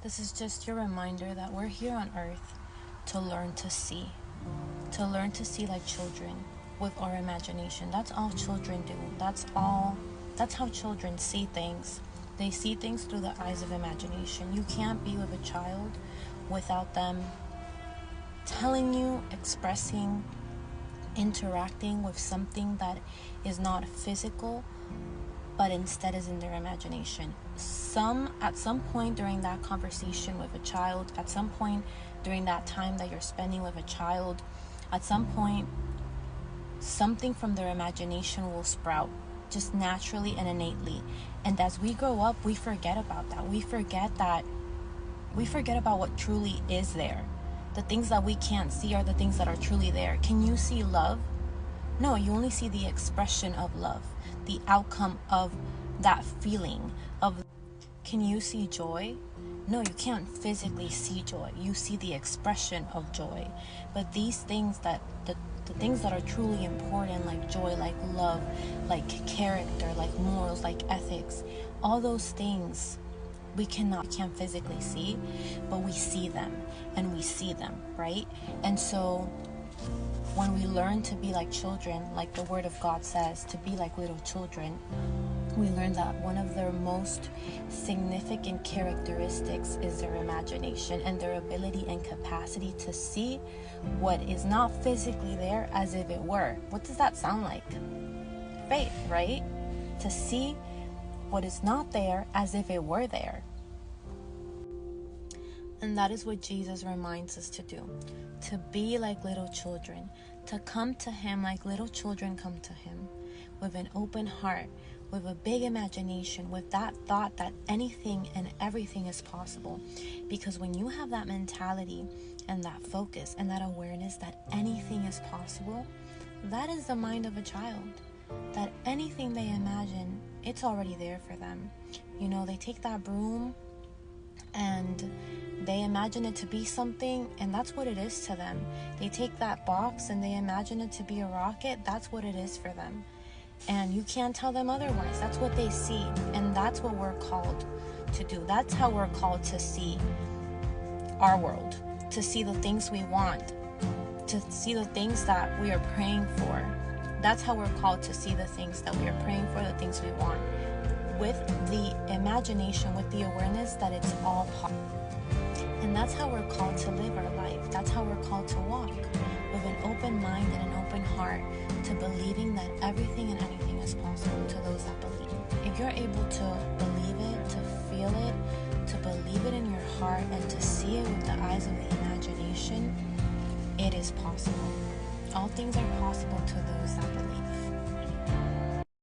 This is just your reminder that we're here on earth to learn to see. To learn to see like children with our imagination. That's all children do. That's how children see things. They see things through the eyes of imagination. You can't be with a child without them telling you, expressing, interacting with something that is not physical, but instead is in their imagination. At some point during that conversation with a child, at some point during that time that you're spending with a child, at some point, something from their imagination will sprout, just naturally and innately. And as we grow up, we forget about that. We forget about what truly is there. The things that we can't see are the things that are truly there. Can you see love? No, you only see the expression of love, the outcome of that feeling of. Can you see joy? No, you can't physically see joy. You see the expression of joy. But these things the things that are truly important, like joy, like love, like character, like morals, like ethics, all those things we can't physically see, but we see them, and we see them, right? And so when we learn to be like children, like the Word of God says, to be like little children, we learn that one of their most significant characteristics is their imagination and their ability and capacity to see what is not physically there as if it were. What does that sound like? Faith, right? To see what is not there as if it were there. And that is what Jesus reminds us to do. To be like little children. To come to Him like little children come to Him. With an open heart. With a big imagination. With that thought that anything and everything is possible. Because when you have that mentality and that focus and that awareness that anything is possible, that is the mind of a child. That anything they imagine, it's already there for them. You know, they take that broom and they imagine it to be something, and that's what it is to them. They take that box and they imagine it to be a rocket. That's what it is for them. And you can't tell them otherwise. That's what they see. And that's what we're called to do. That's how we're called to see our world. To see the things we want. To see the things that we are praying for. That's how we're called to see the things that we are praying for, the things we want. With the imagination, with the awareness that it's all possible. And that's how we're called to live our life. That's how we're called to walk. With an open mind and an open heart, to believing that everything and anything is possible to those that believe. If you're able to believe it, to feel it, to believe it in your heart, and to see it with the eyes of the imagination, it is possible. All things are possible to those that believe.